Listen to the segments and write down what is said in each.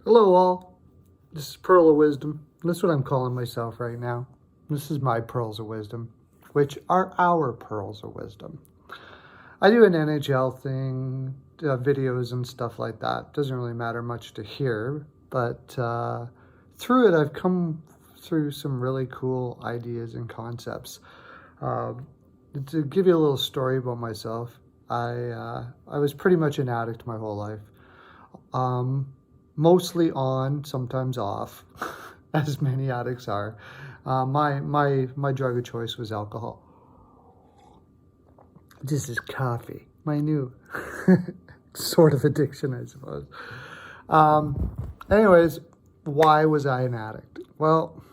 Hello all, this is Pearl of Wisdom. That's what I'm calling myself right now. This is my Pearls of Wisdom, which are our Pearls of Wisdom. I do an NHL thing, videos and stuff like that. Doesn't really matter much to hear, but through it I've come through some really cool ideas and concepts. To give you a little story about myself, I was pretty much an addict my whole life. Mostly on, sometimes off, as many addicts are. My drug of choice was alcohol. This is coffee, my new sort of addiction, I suppose. Anyways, why was I an addict? Well,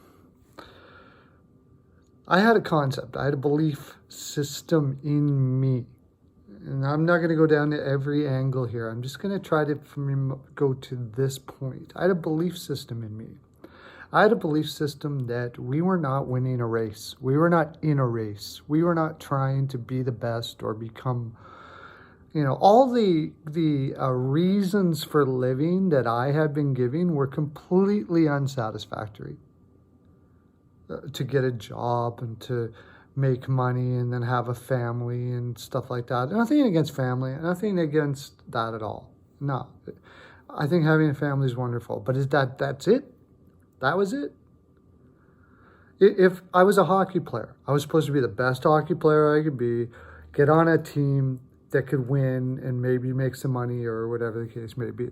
I had a concept. I had a belief system in me. And I'm not going to go down to every angle here. I'm just going to try to go to this point. I had a belief system in me. I had a belief system that we were not winning a race. We were not in a race. We were not trying to be the best or become, all the reasons for living that I had been giving were completely unsatisfactory. To get a job and to make money and then have a family and stuff like that. Nothing against family, nothing against that at all. No, I think having a family is wonderful, but that's it? That was it? If I was a hockey player, I was supposed to be the best hockey player I could be, get on a team that could win and maybe make some money or whatever the case may be.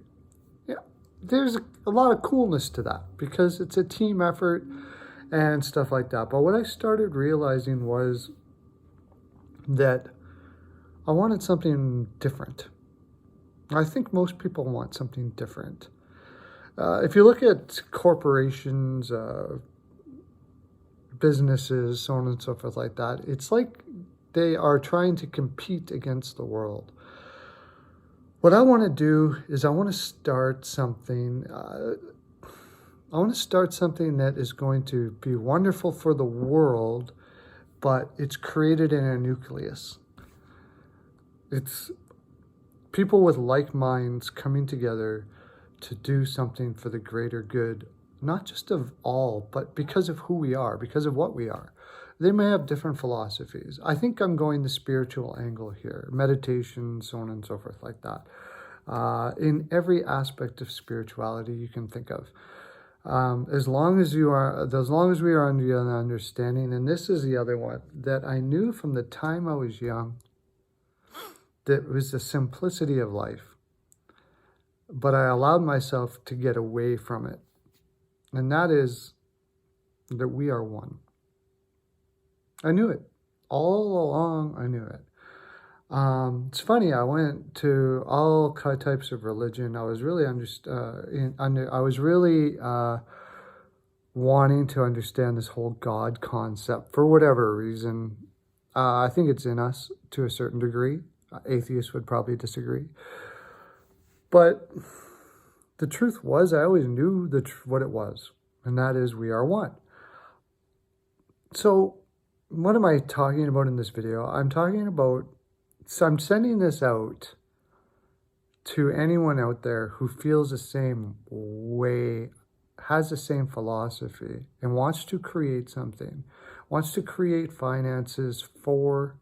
Yeah, there's a lot of coolness to that because it's a team effort and stuff like that. But what I started realizing was that I wanted something different. I think most people want something different. If you look at corporations, businesses, so on and so forth like that, it's like they are trying to compete against the world. What I want to do is I want to start something that is going to be wonderful for the world, but it's created in a nucleus. It's people with like minds coming together to do something for the greater good, not just of all, but because of who we are, because of what we are. They may have different philosophies. I think I'm going the spiritual angle here, meditation, so on and so forth like that. In every aspect of spirituality you can think of. As long as we are under the understanding, and this is the other one that I knew from the time I was young, that was the simplicity of life, but I allowed myself to get away from it, and that is that we are one. I knew it all along. I knew it. It's funny. I went to all types of religion. I was really wanting to understand this whole God concept for whatever reason. I think it's in us to a certain degree. Atheists would probably disagree, but the truth was, I always knew what it was, and that is we are one. So, what am I talking about in this video? So I'm sending this out to anyone out there who feels the same way, has the same philosophy, and wants to create something, wants to create finances for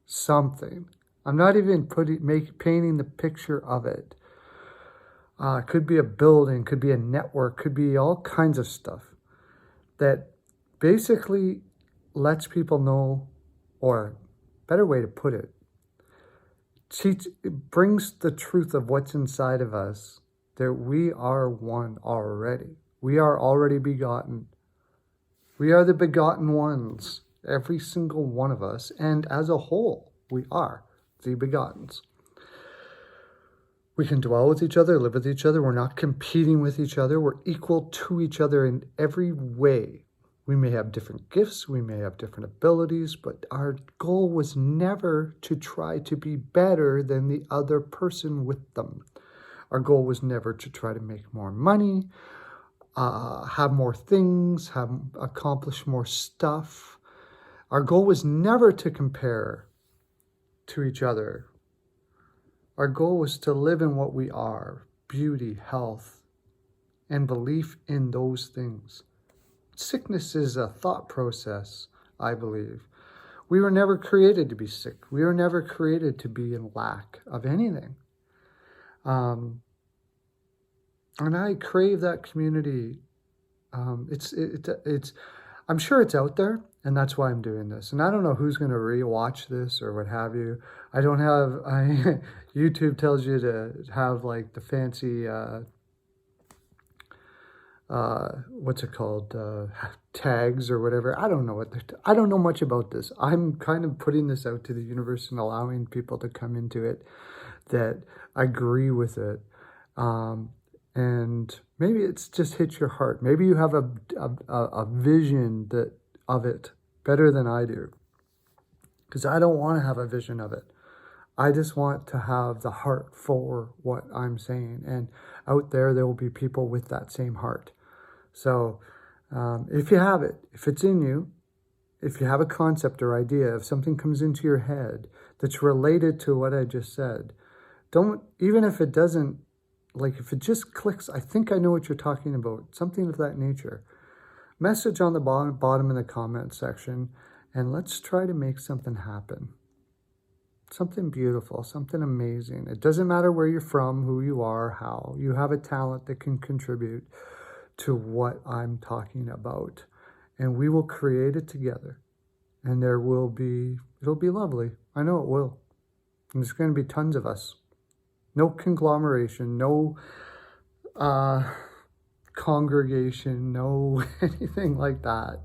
something. I'm not even painting the picture of it. Could be a building, could be a network, could be all kinds of stuff that basically lets people know, or better way to put it, it brings the truth of what's inside of us, that we are one already. We are already begotten. We are the begotten ones, every single one of us. And as a whole, we are the begottens. We can dwell with each other, live with each other. We're not competing with each other. We're equal to each other in every way. We may have different gifts, we may have different abilities, but our goal was never to try to be better than the other person with them. Our goal was never to try to make more money, have more things, accomplish more stuff. Our goal was never to compare to each other. Our goal was to live in what we are: beauty, health, and belief in those things. Sickness is a thought process, I believe. We were never created to be sick. We were never created to be in lack of anything. And I crave that community. It's. I'm sure it's out there, and that's why I'm doing this. And I don't know who's going to rewatch this or what have you. I don't have. YouTube tells you to have like the fancy. What's it called? Tags or whatever. I don't know what I don't know much about this. I'm kind of putting this out to the universe and allowing people to come into it that agree with it. And maybe it's just hit your heart. Maybe you have a vision of it better than I do. Because I don't want to have a vision of it. I just want to have the heart for what I'm saying. And out there will be people with that same heart. So if you have it, if it's in you, if you have a concept or idea, if something comes into your head that's related to what I just said, even if it doesn't, like if it just clicks, I think I know what you're talking about, something of that nature. Message on the bottom in the comment section, and let's try to make something happen. Something beautiful, something amazing. It doesn't matter where you're from, who you are, how. You have a talent that can contribute to what I'm talking about. And we will create it together. And it'll be lovely. I know it will. And there's going to be tons of us. No conglomeration, no congregation, no anything like that.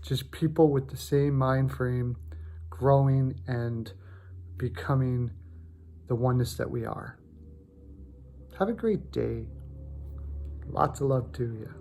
Just people with the same mind frame, growing and becoming the oneness that we are. Have a great day. Lots of love to you.